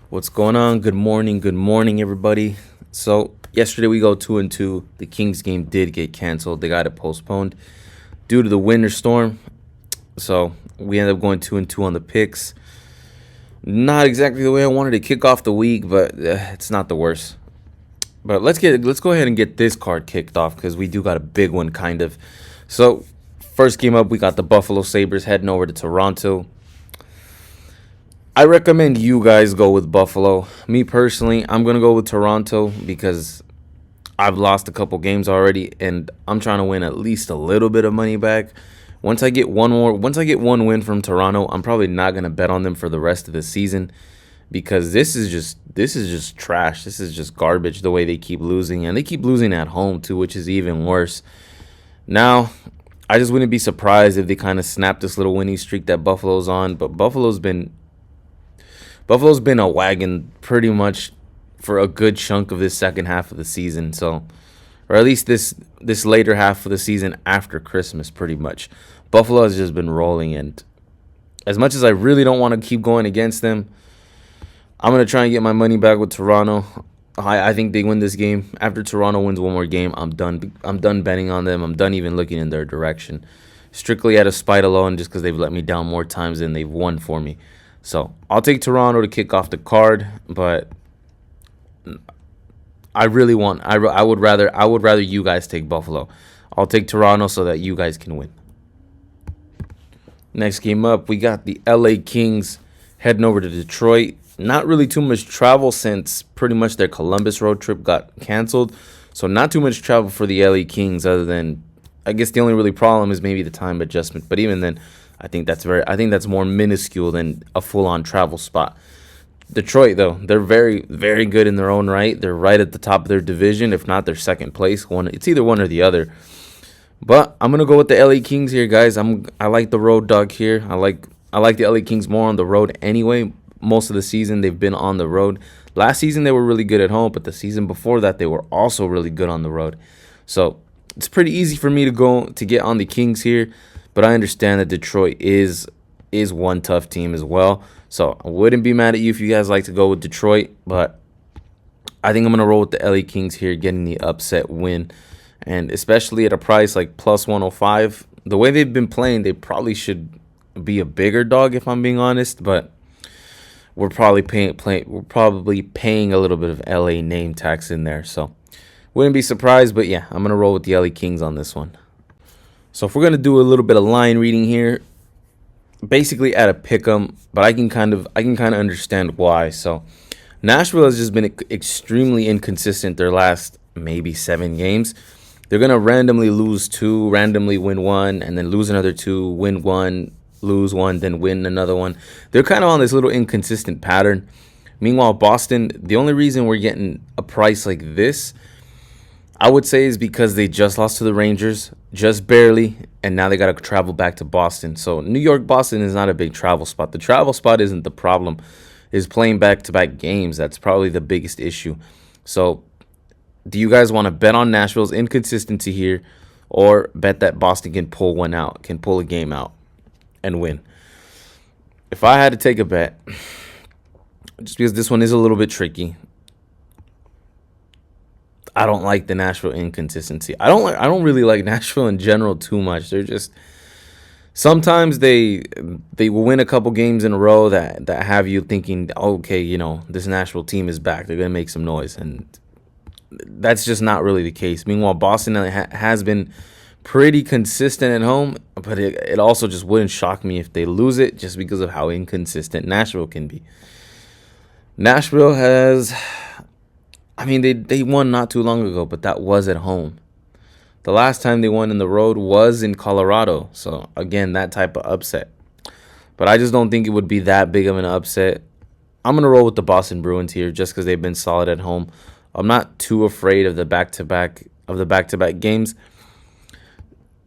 What's going on? Good morning, everybody. So yesterday we go 2-2. The Kings game did get canceled. They got it postponed due to the winter storm. So we ended up going 2-2 on the picks. Not exactly the way I wanted to kick off the week, but it's not the worst. But let's go ahead and get this card kicked off because we do got a big one, kind of. So first game up, we got the Buffalo Sabres heading over to Toronto. I recommend you guys go with Buffalo. Me personally, I'm going to go with Toronto because I've lost a couple games already and I'm trying to win at least a little bit of money back. Once I get one win from Toronto, I'm probably not going to bet on them for the rest of the season because this is just trash. This is just garbage the way they keep losing, and they keep losing at home too, which is even worse. Now, I just wouldn't be surprised if they kind of snap this little winning streak that Buffalo's on, but Buffalo's been a wagon pretty much for a good chunk of this second half of the season. So, or at least this later half of the season after Christmas, pretty much. Buffalo has just been rolling, and as much as I really don't want to keep going against them, I'm gonna try and get my money back with Toronto. I think they win this game. After Toronto wins one more game, I'm done. I'm done betting on them. I'm done even looking in their direction. Strictly out of spite alone, just because they've let me down more times than they've won for me. So I'll take Toronto to kick off the card, but I really want. I would rather you guys take Buffalo. I'll take Toronto so that you guys can win. Next game up, we got the LA Kings heading over to Detroit. Not really too much travel since pretty much their Columbus road trip got canceled. So not too much travel for the LA Kings other than I guess the only really problem is maybe the time adjustment. But even then, I think that's more minuscule than a full-on travel spot. Detroit, though, they're very, very good in their own right. They're right at the top of their division, if not their second place. It's either one or the other. But I'm gonna go with the LA Kings here, guys. I like the road dog here. I like the LA Kings more on the road anyway. Most of the season they've been on the road. Last season they were really good at home, but the season before that they were also really good on the road. So it's pretty easy for me to get on the Kings here, but I understand that Detroit is one tough team as well. So I wouldn't be mad at you if you guys like to go with Detroit, but I think I'm gonna roll with the LA Kings here, getting the upset win, and especially at a price like plus 105. The way they've been playing, they probably should be a bigger dog if I'm being honest, but we're probably paying a little bit of LA name tax in there, so wouldn't be surprised. But yeah, I'm gonna roll with the LA Kings on this one. So if we're gonna do a little bit of line reading here, basically at a pick 'em, but I can kind of understand why. So Nashville has just been extremely inconsistent their last maybe 7 games. They're gonna randomly lose two, randomly win one, and then lose another two, win one, lose one, then win another one. They're kind of on this little inconsistent pattern. Meanwhile, Boston, the only reason we're getting a price like this, I would say, is because they just lost to the Rangers, just barely, and now they got to travel back to Boston. So New York, Boston is not a big travel spot. The travel spot isn't the problem, is playing back-to-back games. That's probably the biggest issue. So do you guys want to bet on Nashville's inconsistency here, or bet that Boston can pull one out, can pull a game out and win? If I had to take a bet, just because this one is a little bit tricky, I don't like the Nashville inconsistency. I don't really like Nashville in general too much. They're just sometimes they will win a couple games in a row that have you thinking, okay, this Nashville team is back. They're gonna make some noise, and that's just not really the case. Meanwhile, Boston has been pretty consistent at home, but it also just wouldn't shock me if they lose it just because of how inconsistent Nashville can be. Nashville has, I mean, they won not too long ago, but that was at home. The last time they won in the road was in Colorado. So, again, that type of upset. But I just don't think it would be that big of an upset. I'm going to roll with the Boston Bruins here just because they've been solid at home. I'm not too afraid of the back-to-back games.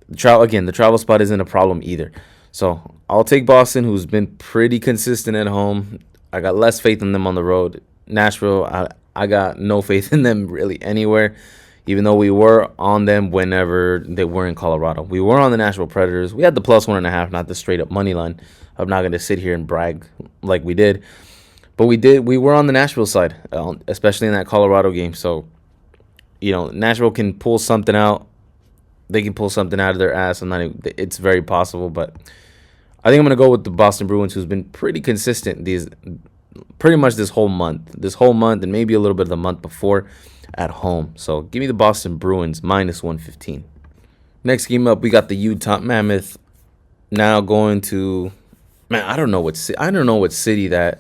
The travel spot isn't a problem either. So, I'll take Boston, who's been pretty consistent at home. I got less faith in them on the road. Nashville, I got no faith in them really anywhere, even though we were on them whenever they were in Colorado. We were on the Nashville Predators. We had the plus 1.5, not the straight up money line. I'm not going to sit here and brag like we did. But we were on the Nashville side, especially in that Colorado game. So, Nashville can pull something out. They can pull something out of their ass. It's very possible, but I think I'm gonna go with the Boston Bruins, who's been pretty consistent pretty much this whole month, and maybe a little bit of the month before at home. So give me the Boston Bruins minus 115. Next game up, we got the Utah Mammoth now going to, man, I don't know what city that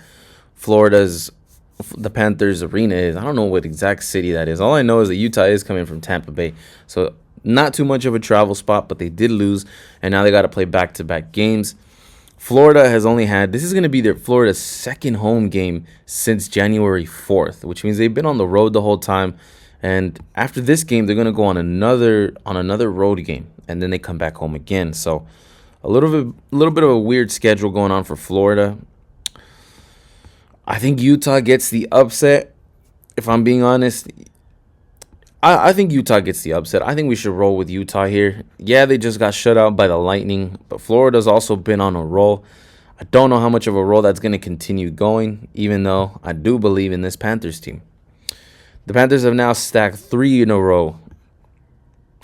the Panthers arena is. I don't know what exact city that is. All I know is that Utah is coming from Tampa Bay. So not too much of a travel spot, but they did lose, and now they got to play back-to-back games. Florida has only had, this is going to be Florida's second home game since January 4th, which means they've been on the road the whole time. And after this game, they're going to go on another road game, and then they come back home again. So a little bit of a weird schedule going on for Florida. I think Utah gets the upset. If I'm being honest, I think Utah gets the upset. I think we should roll with Utah here. Yeah, they just got shut out by the Lightning, but Florida's also been on a roll. I don't know how much of a roll that's going to continue going, even though I do believe in this Panthers team. The Panthers have now stacked 3 in a row.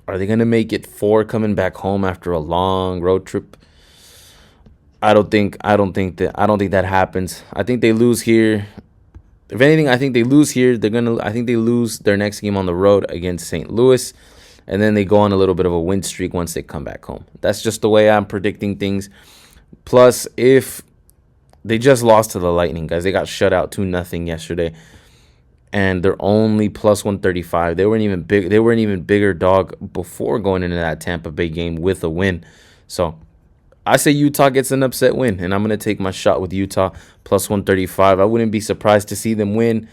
Are they going to make it 4 coming back home after a long road trip? I don't think that happens. I think they lose here. If anything, I think they lose here. I think they lose their next game on the road against St. Louis, and then they go on a little bit of a win streak once they come back home. That's just the way I'm predicting things. Plus, if they just lost to the Lightning, guys, they got shut out 2-0 yesterday, and they're only plus 135. They weren't even bigger dog before going into that Tampa Bay game with a win. So I say Utah gets an upset win, and I'm going to take my shot with Utah plus 135. I wouldn't be surprised to see them get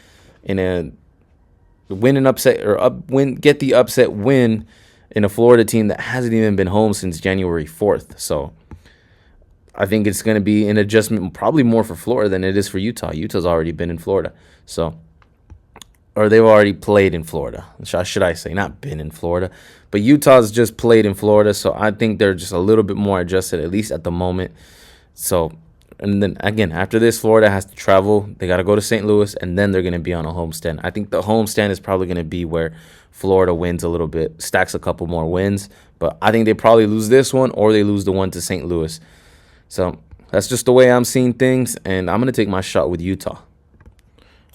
the upset win in a Florida team that hasn't even been home since January 4th. So I think it's going to be an adjustment, probably more for Florida than it is for Utah. Utah's already been in Florida, or they've already played in Florida. Should I say, not been in Florida, but Utah's just played in Florida, so I think they're just a little bit more adjusted, at least at the moment. So, and then again, after this, Florida has to travel. They got to go to St. Louis, and then they're going to be on a homestand. I think the homestand is probably going to be where Florida wins a little bit, stacks a couple more wins, but I think they probably lose this one, or they lose the one to St. Louis. So that's just the way I'm seeing things, and I'm going to take my shot with Utah.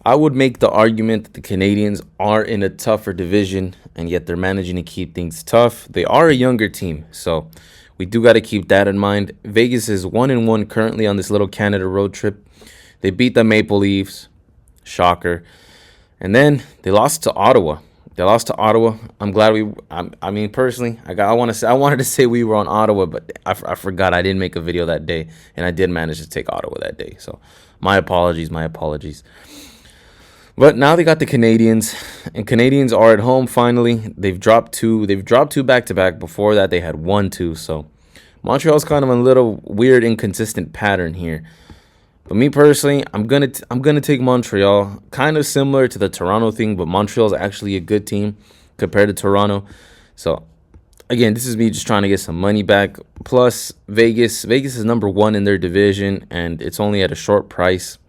I would make the argument that the Canadiens are in a tougher division, and yet they're managing to keep things tough. They are a younger team, so we do got to keep that in mind. Vegas is 1-1 currently on this little Canada road trip. They beat the Maple Leafs, shocker, and then they lost to Ottawa. I'm glad I mean, personally, I wanted to say we were on Ottawa, but I forgot I didn't make a video that day, and I did manage to take Ottawa that day. So my apologies. But now they got the Canadiens, and Canadiens are at home finally. They've dropped 2 back-to-back. Before that, they had 1-2. So Montreal's kind of a little weird, inconsistent pattern here. But me personally, I'm gonna take Montreal, kind of similar to the Toronto thing, but Montreal's actually a good team compared to Toronto. So again, this is me just trying to get some money back. Plus, Vegas is number 1 in their division, and it's only at a short price,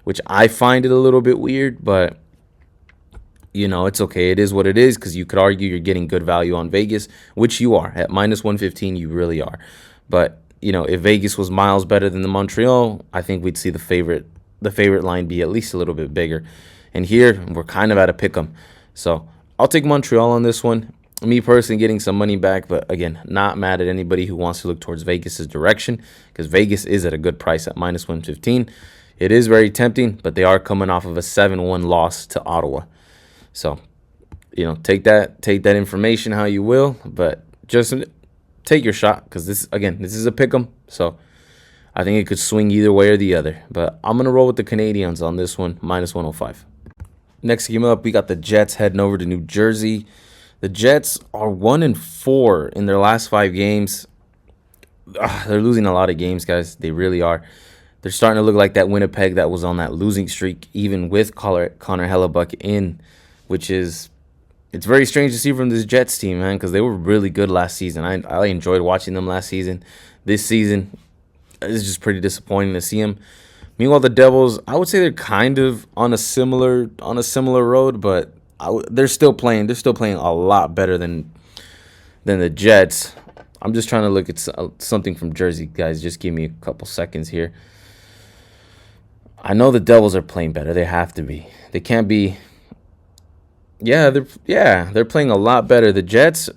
which I find it a little bit weird, but it's okay. It is what it is, because you could argue you're getting good value on Vegas, which you are. At minus 115, you really are. But, if Vegas was miles better than the Montreal, I think we'd see the favorite line be at least a little bit bigger. And here, we're kind of at a pick 'em. So I'll take Montreal on this one. Me personally getting some money back, but again, not mad at anybody who wants to look towards Vegas's direction, because Vegas is at a good price at minus 115. It is very tempting, but they are coming off of a 7-1 loss to Ottawa. So, take that information how you will, but just take your shot, because this is a pick 'em. So I think it could swing either way or the other. But I'm going to roll with the Canadiens on this one, minus 105. Next game up, we got the Jets heading over to New Jersey. The Jets are 1-4 in their last 5 games. They're losing a lot of games, guys. They really are. They're starting to look like that Winnipeg that was on that losing streak, even with Connor Hellebuck in, which is, it's very strange to see from this Jets team, man, because they were really good last season. I enjoyed watching them last season. This season, it's just pretty disappointing to see them. Meanwhile, the Devils, I would say they're kind of on a similar road, but they're still playing. They're still playing a lot better than the Jets. I'm just trying to look at something from Jersey, guys. Just give me a couple seconds here. I know the Devils are playing better. They have to be. They can't be. Yeah, they're playing a lot better. The Jets,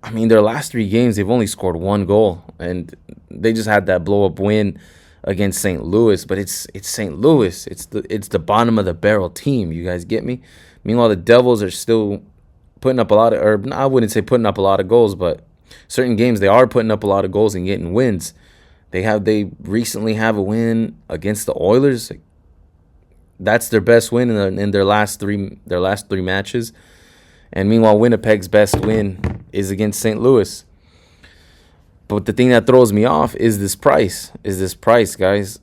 I mean, their last 3 games, they've only scored 1 goal, and they just had that blow up win against St. Louis. But it's St. Louis. It's the bottom of the barrel team. You guys get me? Meanwhile, the Devils are still putting up a lot of, or I wouldn't say putting up a lot of goals, but certain games they are putting up a lot of goals and getting wins. They recently have a win against the Oilers. That's their best win in their last three matches. And meanwhile, Winnipeg's best win is against St. Louis. But the thing that throws me off is this price. Guys.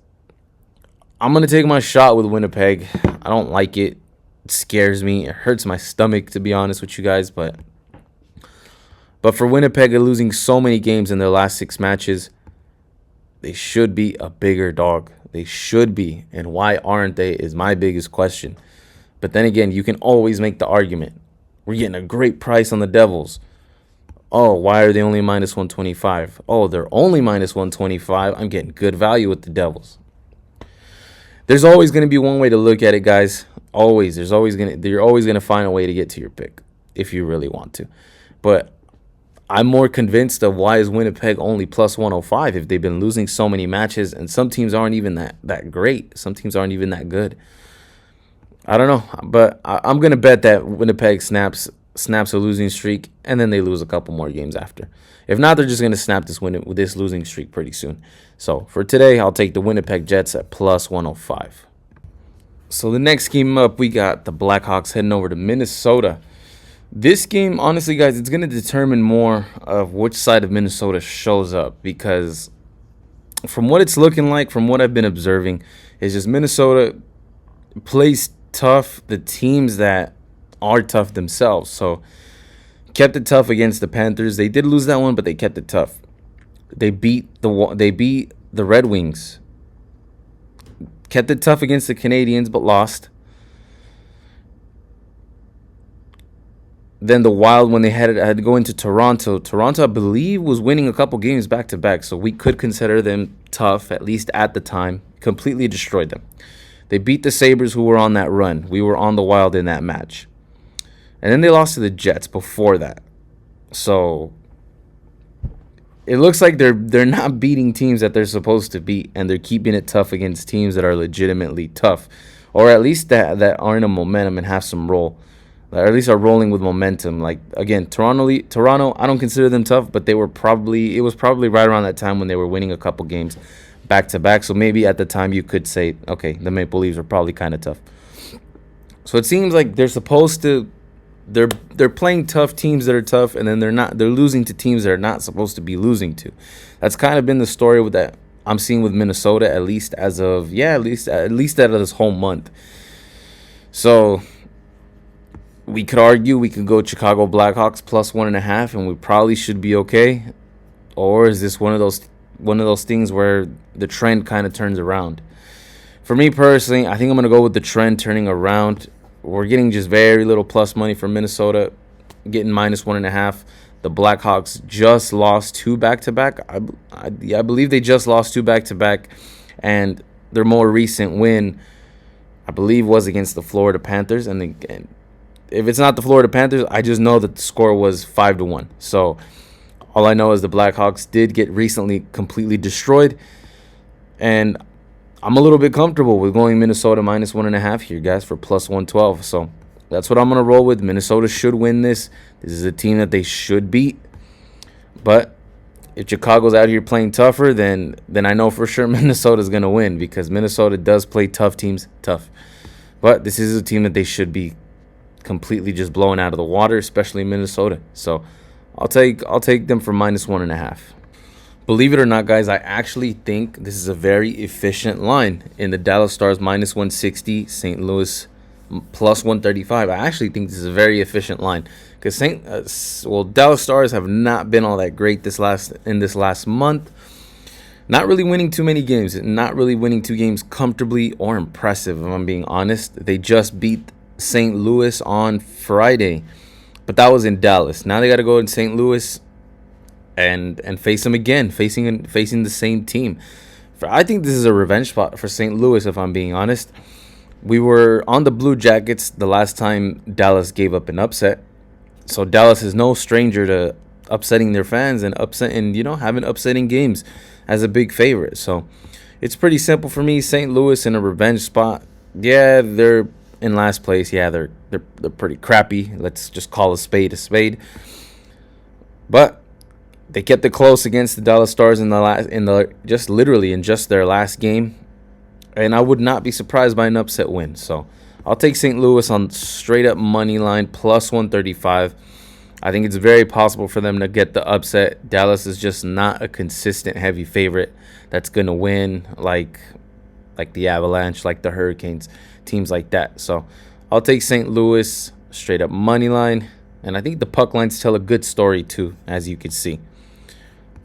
I'm going to take my shot with Winnipeg. I don't like it. It scares me. It hurts my stomach, to be honest with you guys. But for Winnipeg, losing so many games in their last 6 matches, they should be a bigger dog. They should be. And why aren't they is my biggest question. But then again, you can always make the argument. We're getting a great price on the Devils. Oh, why are they only minus 125? Oh, they're only minus 125. I'm getting good value with the Devils. There's always going to be one way to look at it, guys. Always. You're always going to find a way to get to your pick if you really want to. But I'm more convinced of why is Winnipeg only plus 105 if they've been losing so many matches, and some teams aren't even that great. Some teams aren't even that good. I don't know, but I'm going to bet that Winnipeg snaps a losing streak, and then they lose a couple more games after. If not, they're just going to snap this losing streak pretty soon. So for today, I'll take the Winnipeg Jets at plus 105. So the next game up, we got the Blackhawks heading over to Minnesota. This game, honestly, guys, it's going to determine more of which side of Minnesota shows up, because from what it's looking like, from what I've been observing, is just Minnesota plays tough the teams that are tough themselves. So kept it tough against the Panthers. They did lose that one, but they kept it tough. They beat the Red Wings. Kept it tough against the Canadiens, but lost. Then the Wild, when they had to go into Toronto. Toronto, I believe, was winning a couple games back-to-back, so we could consider them tough, at least at the time. Completely destroyed them. They beat the Sabres, who were on that run. We were on the Wild in that match. And then they lost to the Jets before that. So it looks like they're not beating teams that they're supposed to beat, and they're keeping it tough against teams that are legitimately tough, or at least that are in a momentum and have some roll. Or at least are rolling with momentum. Like, again, Toronto, I don't consider them tough, but it was probably right around that time when they were winning a couple games back to back. So maybe at the time you could say, okay, the Maple Leafs are probably kind of tough. So it seems like they're playing tough teams that are tough, and then they're losing to teams that are not supposed to be losing to. That's kind of been the story with that I'm seeing with Minnesota, at least out of this whole month. So we could argue we could go Chicago Blackhawks plus 1.5, and we probably should be okay. Or is this one of those things where the trend kind of turns around? For me personally, I think I'm gonna go with the trend turning around. We're getting just very little plus money for Minnesota, getting minus 1.5. The Blackhawks just lost 2 back-to-back. I believe they just lost 2 back-to-back, and their more recent win, I believe, was against the Florida Panthers. And if it's not the Florida Panthers, I just know that the score was 5-1. So all I know is the Blackhawks did get recently completely destroyed, and I'm a little bit comfortable with going Minnesota minus 1.5 here, guys, for plus 112. So that's what I'm going to roll with. Minnesota should win this. This is a team that they should beat. But if Chicago's out here playing tougher, then I know for sure Minnesota's going to win, because Minnesota does play tough teams tough. But this is a team that they should be completely just blown out of the water, especially Minnesota. So I'll take them for minus 1.5. Believe it or not, guys, I actually think this is a very efficient line in the Dallas Stars minus 160, St. Louis plus 135. I actually think this is a very efficient line, because Dallas Stars have not been all that great in this last month. not really winning too many games, not really winning two games comfortably or impressive, if I'm being honest. They just beat St. Louis on Friday, but that was in Dallas. Now they got to go in St. Louis and face them again, facing the same team. I think this is a revenge spot for St. Louis, if I'm being honest. We were on the Blue Jackets the last time Dallas gave up an upset, so Dallas is no stranger to upsetting their fans and having upsetting games as a big favorite. So it's pretty simple for me. St. Louis in a revenge spot. Yeah, they're in last place. Yeah, they're pretty crappy. Let's just call a spade a spade. But they kept it close against the Dallas Stars in their last game, and I would not be surprised by an upset win. So I'll take St. Louis on straight up money line plus 135. I think it's very possible for them to get the upset. Dallas is just not a consistent heavy favorite that's going to win like the Avalanche, like the Hurricanes, teams like that. So I'll take St. Louis straight up money line, and I think the puck lines tell a good story too, as you can see.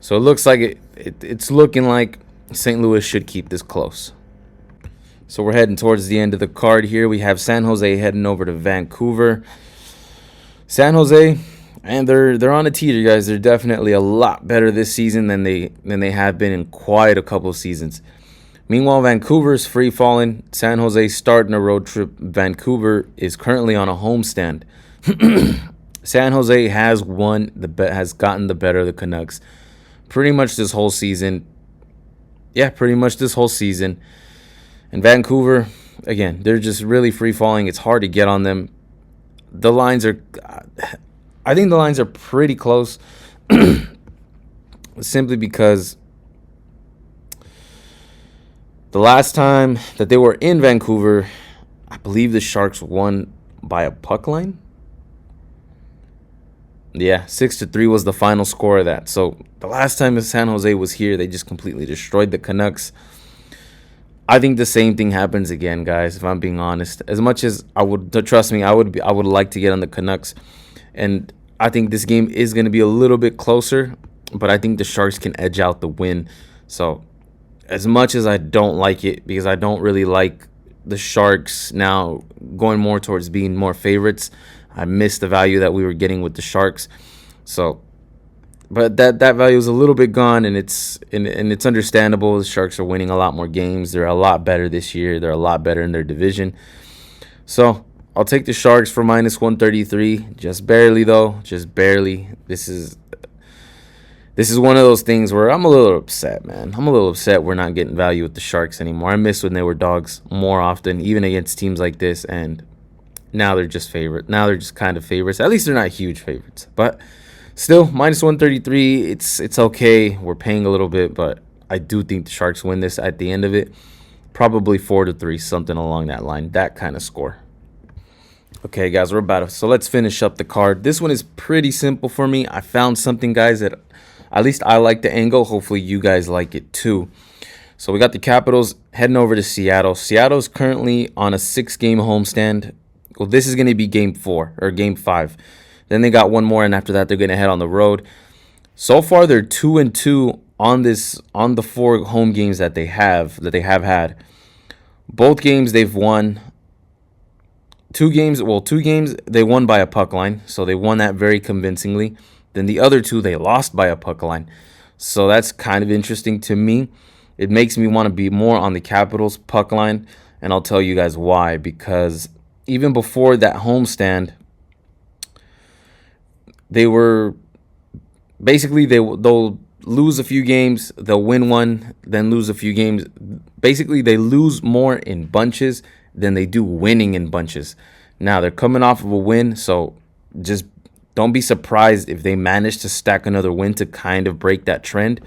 So it looks like it's looking like St. Louis should keep this close. So we're heading towards the end of the card here. We have San Jose heading over to Vancouver. San Jose, and they're on a teeter, guys. They're definitely a lot better this season than they have been in quite a couple of seasons. Meanwhile, Vancouver's free falling. San Jose starting a road trip. Vancouver is currently on a homestand. San Jose has gotten the better of the Canucks pretty much this whole season. Yeah, pretty much this whole season. And Vancouver, again, they're just really free falling. It's hard to get on them. I think the lines are pretty close, simply because the last time that they were in Vancouver, I believe the Sharks won by a puck line. Yeah, 6-3 was the final score of that. So the last time San Jose was here, they just completely destroyed the Canucks. I think the same thing happens again, guys, if I'm being honest. As much as I would, trust me, I would like to get on the Canucks. And I think this game is going to be a little bit closer, but I think the Sharks can edge out the win. So as much as I don't like it, because I don't really like the Sharks now going more towards being more favorites, I miss the value that we were getting with the Sharks. So, but that value is a little bit gone, and it's understandable. The Sharks are winning a lot more games. They're a lot better this year. They're a lot better in their division. So I'll take the Sharks for minus 133. Just barely, though. Just barely. This is one of those things where I'm a little upset, man. I'm a little upset we're not getting value with the Sharks anymore. I miss when they were dogs more often, even against teams like this, and now they're just favorite. Now they're just kind of favorites. At least they're not huge favorites. But still, minus 133, it's okay. We're paying a little bit, but I do think the Sharks win this at the end of it. Probably 4-3, something along that line. That kind of score. Okay, guys, so let's finish up the card. This one is pretty simple for me. I found something, guys, that at least I like the angle. Hopefully you guys like it too. So we got the Capitals heading over to Seattle. Seattle's currently on a 6-game homestand. Well, this is going to be game 4 or game 5. Then they got one more, and after that, they're going to head on the road. So far, they're 2-2 on the 4 home games that they have had. Both games they've won. Two games they won by a puck line, so they won that very convincingly. Then the other 2 they lost by a puck line. So that's kind of interesting to me. It makes me want to be more on the Capitals puck line, and I'll tell you guys why. Because even before that homestand, they were basically they'll lose a few games, they'll win one, then lose a few games. Basically, they lose more in bunches than they do winning in bunches. Now they're coming off of a win, so just don't be surprised if they manage to stack another win to kind of break that trend.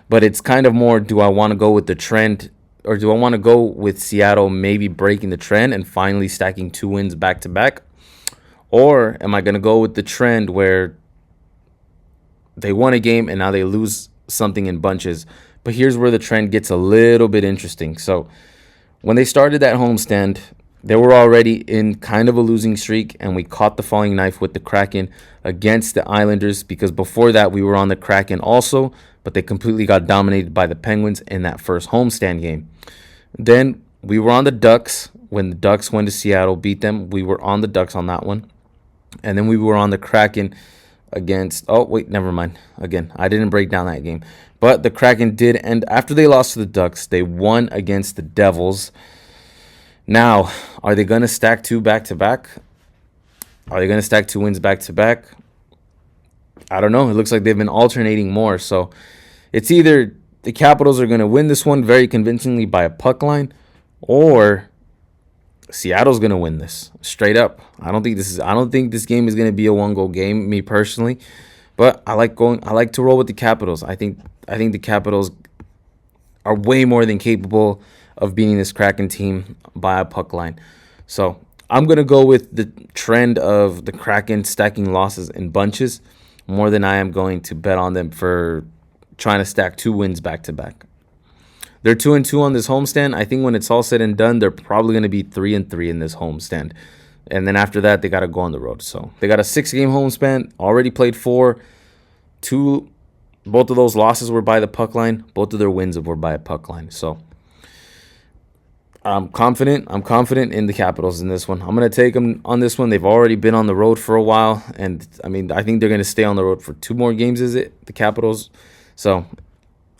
But it's kind of more, do I want to go with the trend, or do I want to go with Seattle maybe breaking the trend and finally stacking 2 wins back to back? Or am I going to go with the trend where they won a game and now they lose something in bunches? But here's where the trend gets a little bit interesting. So when they started that homestand, they were already in kind of a losing streak, and we caught the falling knife with the Kraken against the Islanders, because before that we were on the Kraken also, but they completely got dominated by the Penguins in that first homestand game. Then we were on the Ducks when the Ducks went to Seattle, beat them. We were on the Ducks on that one. And then we were on the Kraken against... Oh, wait, never mind. Again, I didn't break down that game. But the Kraken did end... After they lost to the Ducks, they won against the Devils. Now, are they going to stack 2 back-to-back? Are they going to stack 2 wins back-to-back? I don't know. It looks like they've been alternating more. So it's either the Capitals are going to win this one very convincingly by a puck line, or Seattle's going to win this straight up. I don't think this game is going to be a 1-goal game, me personally. But I like to roll with the Capitals. I think the Capitals are way more than capable of beating this Kraken team by a puck line. So I'm going to go with the trend of the Kraken stacking losses in bunches more than I am going to bet on them for trying to stack 2 wins back-to-back. They're 2-2 on this homestand. I think when it's all said and done, they're probably going to be 3-3 in this homestand. And then after that, they got to go on the road. So they got a 6-game homespan, already played 4. Both of those losses were by the puck line. Both of their wins were by a puck line. So I'm confident in the Capitals in this one. I'm going to take them on this one. They've already been on the road for a while. And, I think they're going to stay on the road for 2 more games, is it? The Capitals. So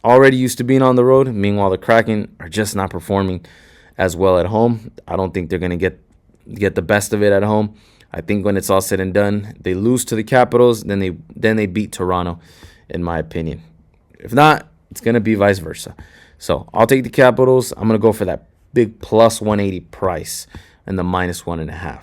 already used to being on the road. Meanwhile, the Kraken are just not performing as well at home. I don't think they're going to get the best of it at home. I think when it's all said and done, they lose to the Capitals, then they beat Toronto, in my opinion. If not, it's going to be vice versa. So I'll take the Capitals. I'm going to go for that big plus 180 price and the minus 1.5.